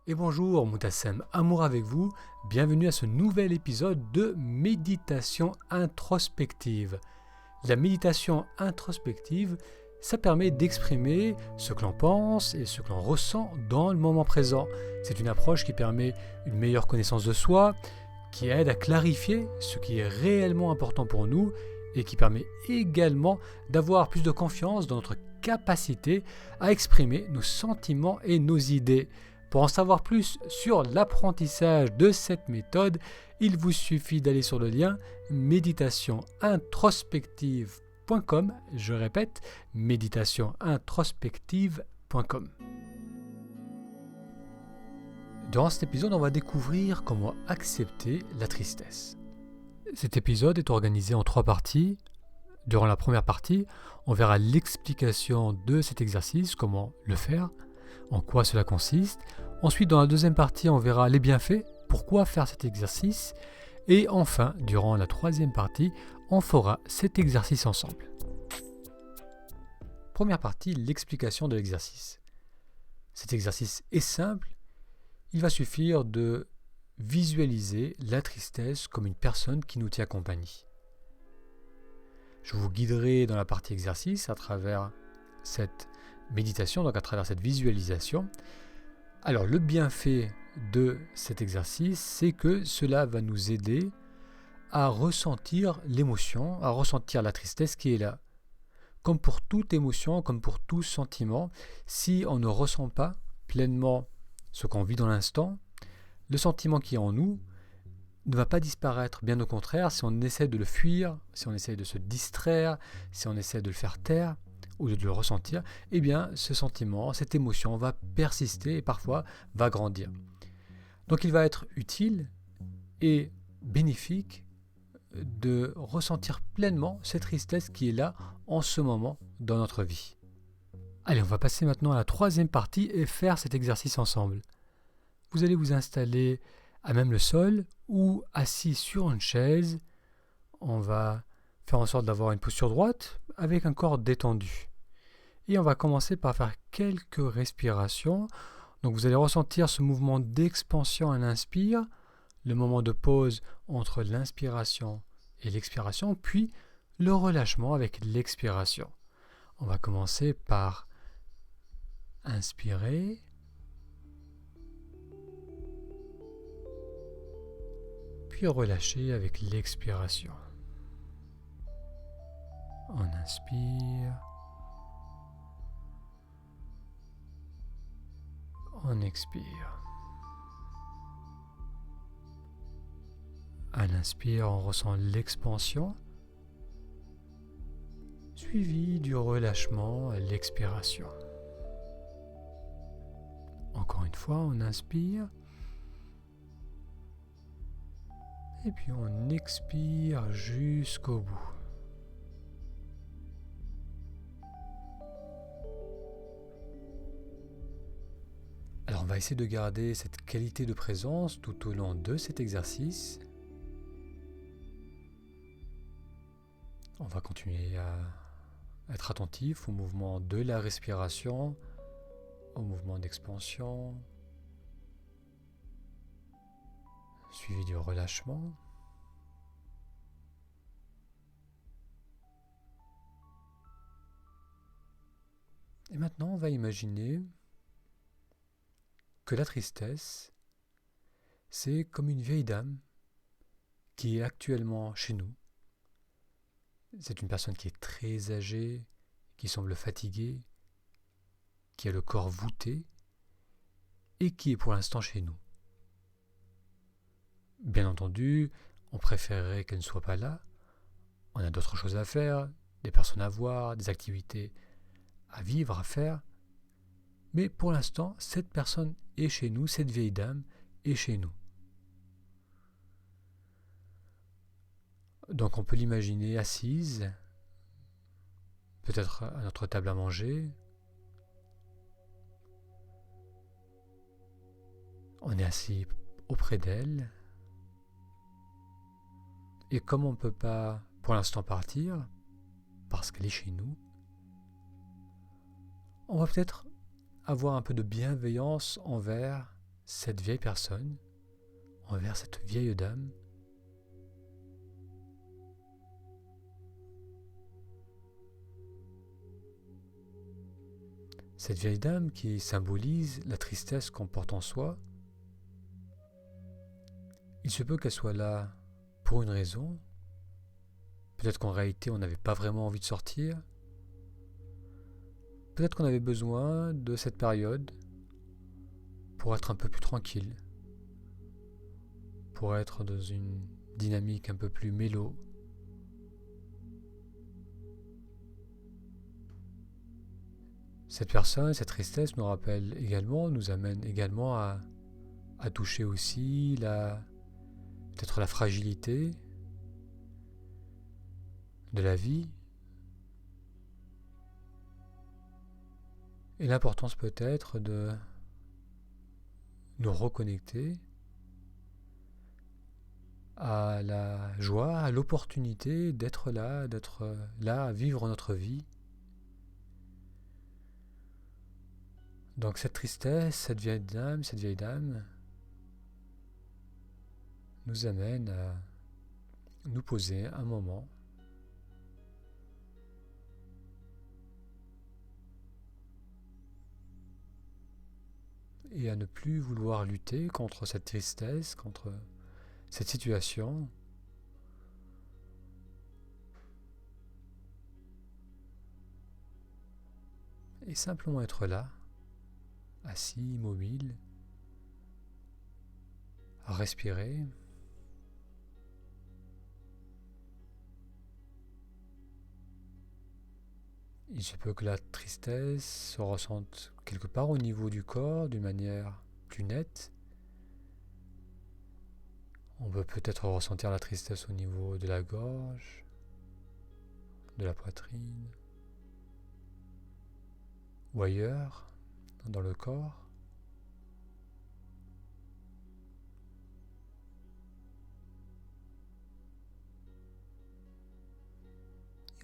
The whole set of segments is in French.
Et bonjour, Moutassem Amour avec vous, bienvenue à ce nouvel épisode de méditation introspective. La méditation introspective, ça permet d'exprimer ce que l'on pense et ce que l'on ressent dans le moment présent. C'est une approche qui permet une meilleure connaissance de soi, qui aide à clarifier ce qui est réellement important pour nous et qui permet également d'avoir plus de confiance dans notre capacité à exprimer nos sentiments et nos idées. Pour en savoir plus sur l'apprentissage de cette méthode, il vous suffit d'aller sur le lien méditationintrospective.com. Je répète, méditationintrospective.com. Durant cet épisode, on va découvrir comment accepter la tristesse. Cet épisode est organisé en 3 parties. Durant la première partie, on verra l'explication de cet exercice, comment le faire, en quoi cela consiste. Ensuite, dans la deuxième partie, on verra les bienfaits, pourquoi faire cet exercice. Et enfin, durant la troisième partie, on fera cet exercice ensemble. Première partie, l'explication de l'exercice. Cet exercice est simple. Il va suffire de visualiser la tristesse comme une personne qui nous tient compagnie. Je vous guiderai dans la partie exercice à travers cette méditation, donc à travers cette visualisation. Alors le bienfait de cet exercice, c'est que cela va nous aider à ressentir l'émotion, à ressentir la tristesse qui est là. Comme pour toute émotion, comme pour tout sentiment, si on ne ressent pas pleinement ce qu'on vit dans l'instant, le sentiment qui est en nous ne va pas disparaître. Bien au contraire, si on essaie de le fuir, si on essaie de se distraire, si on essaie de le faire taire, au lieu de le ressentir, eh bien ce sentiment, cette émotion va persister et parfois va grandir. Donc il va être utile et bénéfique de ressentir pleinement cette tristesse qui est là en ce moment dans notre vie. Allez, on va passer maintenant à la troisième partie et faire cet exercice ensemble. Vous allez vous installer à même le sol ou assis sur une chaise. On va faire en sorte d'avoir une posture droite avec un corps détendu. Et on va commencer par faire quelques respirations. Donc vous allez ressentir ce mouvement d'expansion à l'inspire, le moment de pause entre l'inspiration et l'expiration, puis le relâchement avec l'expiration. On va commencer par inspirer. Puis relâcher avec l'expiration. On inspire. On expire. À l'inspire, on ressent l'expansion, suivi du relâchement à l'expiration. Encore une fois, on inspire. Et puis on expire jusqu'au bout. Alors on va essayer de garder cette qualité de présence tout au long de cet exercice. On va continuer à être attentif au mouvement de la respiration, au mouvement d'expansion, suivi du relâchement. Et maintenant, on va imaginer que la tristesse, c'est comme une vieille dame qui est actuellement chez nous. C'est une personne qui est très âgée, qui semble fatiguée, qui a le corps voûté et qui est pour l'instant chez nous. Bien entendu, on préférerait qu'elle ne soit pas là. On a d'autres choses à faire, des personnes à voir, des activités à vivre, à faire. Mais pour l'instant, cette personne est chez nous, cette vieille dame est chez nous. Donc on peut l'imaginer assise, peut-être à notre table à manger. On est assis auprès d'elle. Et comme on ne peut pas pour l'instant partir, parce qu'elle est chez nous, on va peut-être avoir un peu de bienveillance envers cette vieille personne, envers cette vieille dame. Cette vieille dame qui symbolise la tristesse qu'on porte en soi. Il se peut qu'elle soit là pour une raison. Peut-être qu'en réalité on n'avait pas vraiment envie de sortir. Peut-être qu'on avait besoin de cette période pour être un peu plus tranquille, pour être dans une dynamique un peu plus mélo. Cette personne, cette tristesse nous rappelle également, nous amène également à toucher aussi peut-être la fragilité de la vie et l'importance peut-être de nous reconnecter à la joie, à l'opportunité d'être là à vivre notre vie. Donc cette tristesse, cette vieille dame nous amène à nous poser un moment et à ne plus vouloir lutter contre cette tristesse, contre cette situation. Et simplement être là, assis, immobile, à respirer. Il se peut que la tristesse se ressente quelque part au niveau du corps d'une manière plus nette. On peut peut-être ressentir la tristesse au niveau de la gorge, de la poitrine, ou ailleurs dans le corps.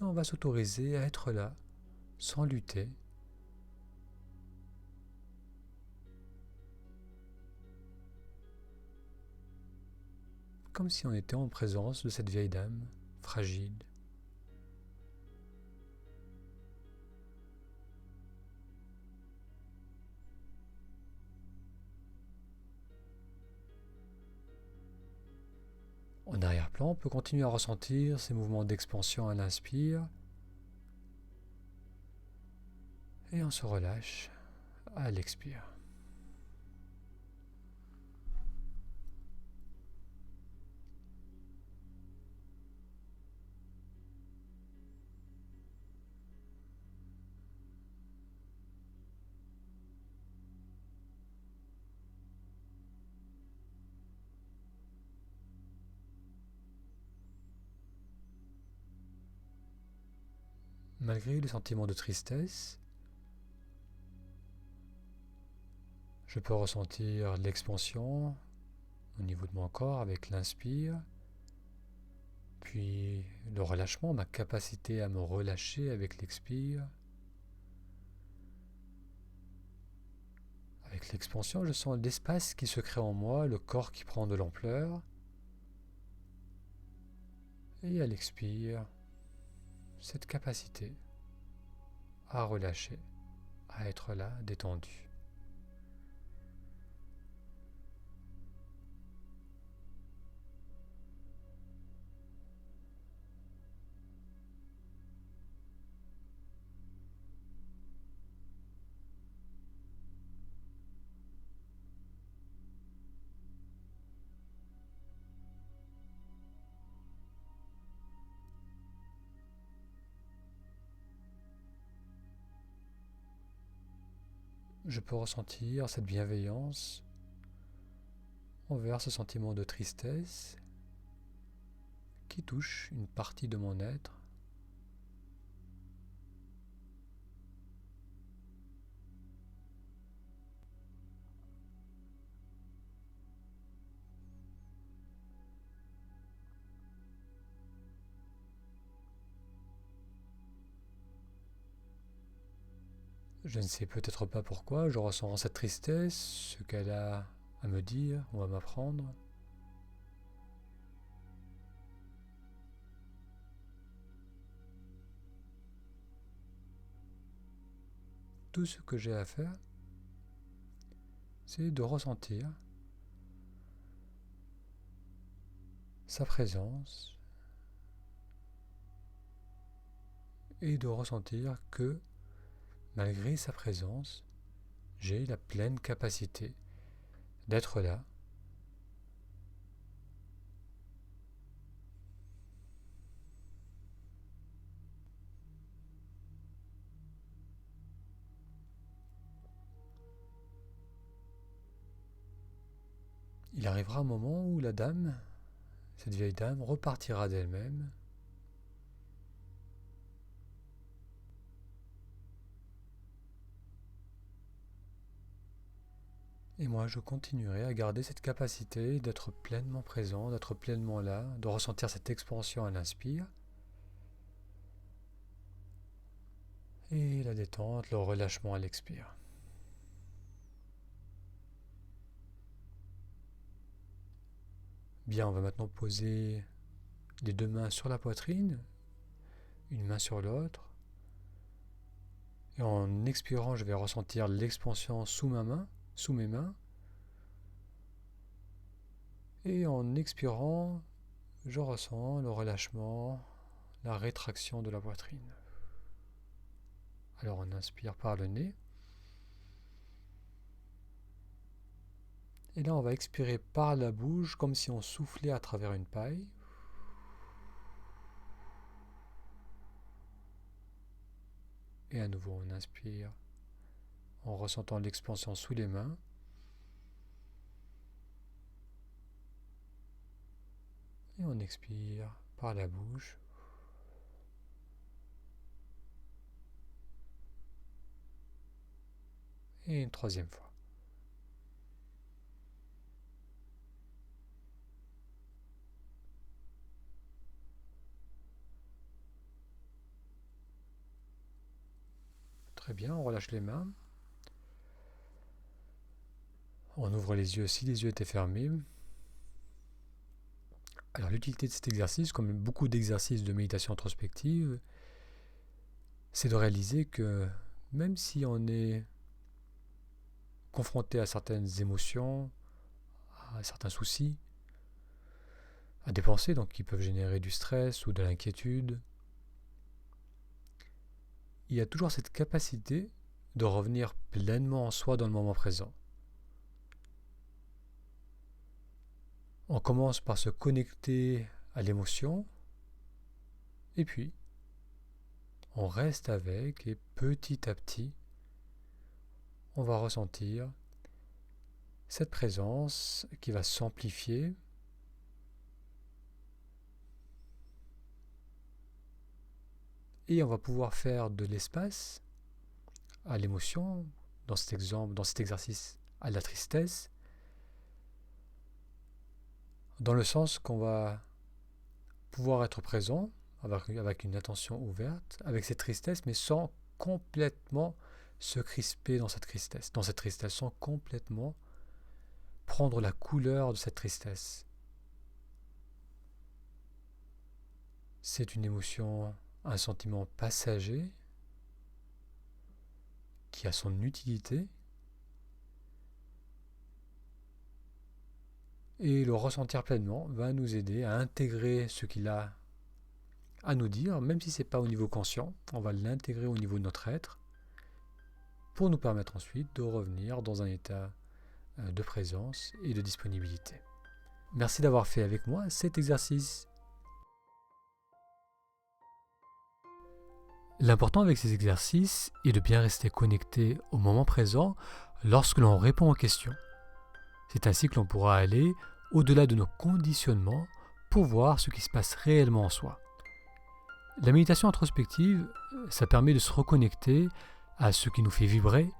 Et on va s'autoriser à être là, sans lutter. Comme si on était en présence de cette vieille dame, fragile. En arrière-plan, on peut continuer à ressentir ces mouvements d'expansion à l'inspire. Et on se relâche à l'expire. Malgré le sentiment de tristesse, je peux ressentir l'expansion au niveau de mon corps avec l'inspire, puis le relâchement, ma capacité à me relâcher avec l'expire. Avec l'expansion, je sens l'espace qui se crée en moi, le corps qui prend de l'ampleur. Et à l'expire, cette capacité à relâcher, à être là, détendu. Je peux ressentir cette bienveillance envers ce sentiment de tristesse qui touche une partie de mon être. Je ne sais peut-être pas pourquoi je ressens cette tristesse, ce qu'elle a à me dire ou à m'apprendre. Tout ce que j'ai à faire, c'est de ressentir sa présence et de ressentir que, malgré sa présence, j'ai la pleine capacité d'être là, il arrivera un moment où la dame, cette vieille dame, repartira d'elle-même. Et moi, je continuerai à garder cette capacité d'être pleinement présent, d'être pleinement là, de ressentir cette expansion à l'inspire. Et la détente, le relâchement à l'expire. Bien, on va maintenant poser les deux mains sur la poitrine, une main sur l'autre. Et en expirant, je vais ressentir l'expansion sous mes mains. Et en expirant, je ressens le relâchement, la rétraction de la poitrine. Alors on inspire par le nez. Et là, on va expirer par la bouche, comme si on soufflait à travers une paille. Et à nouveau, on inspire en ressentant l'expansion sous les mains. Et on expire par la bouche. Et une troisième fois. Très bien, on relâche les mains. On ouvre les yeux si les yeux étaient fermés. Alors l'utilité de cet exercice, comme beaucoup d'exercices de méditation introspective, c'est de réaliser que même si on est confronté à certaines émotions, à certains soucis, à des pensées donc, qui peuvent générer du stress ou de l'inquiétude, il y a toujours cette capacité de revenir pleinement en soi dans le moment présent. On commence par se connecter à l'émotion, et puis on reste avec, et petit à petit, on va ressentir cette présence qui va s'amplifier. Et on va pouvoir faire de l'espace à l'émotion, dans cet exemple, dans cet exercice, à la tristesse, dans le sens qu'on va pouvoir être présent avec une attention ouverte, avec cette tristesse, mais sans complètement se crisper dans cette tristesse, sans complètement prendre la couleur de cette tristesse. C'est une émotion, un sentiment passager qui a son utilité et le ressentir pleinement va nous aider à intégrer ce qu'il a à nous dire, même si ce n'est pas au niveau conscient, on va l'intégrer au niveau de notre être pour nous permettre ensuite de revenir dans un état de présence et de disponibilité. Merci d'avoir fait avec moi cet exercice. L'important avec ces exercices est de bien rester connecté au moment présent lorsque l'on répond aux questions. C'est ainsi que l'on pourra aller au-delà de nos conditionnements pour voir ce qui se passe réellement en soi. La méditation introspective, ça permet de se reconnecter à ce qui nous fait vibrer,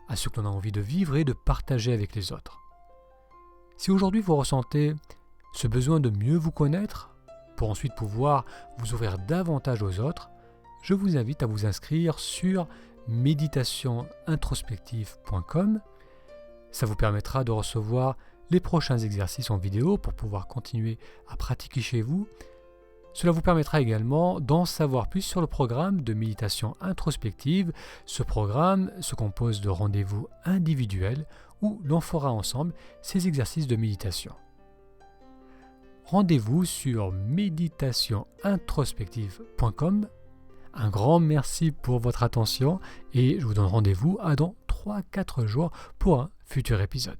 à ce que l'on a envie de vivre et de partager avec les autres. Si aujourd'hui vous ressentez ce besoin de mieux vous connaître, pour ensuite pouvoir vous ouvrir davantage aux autres, je vous invite à vous inscrire sur méditationintrospective.com. Ça vous permettra de recevoir les prochains exercices en vidéo pour pouvoir continuer à pratiquer chez vous. Cela vous permettra également d'en savoir plus sur le programme de méditation introspective. Ce programme se compose de rendez-vous individuels où l'on fera ensemble ces exercices de méditation. Rendez-vous sur méditationintrospective.com. Un grand merci pour votre attention et je vous donne rendez-vous dans 3-4 jours pour un futur épisode.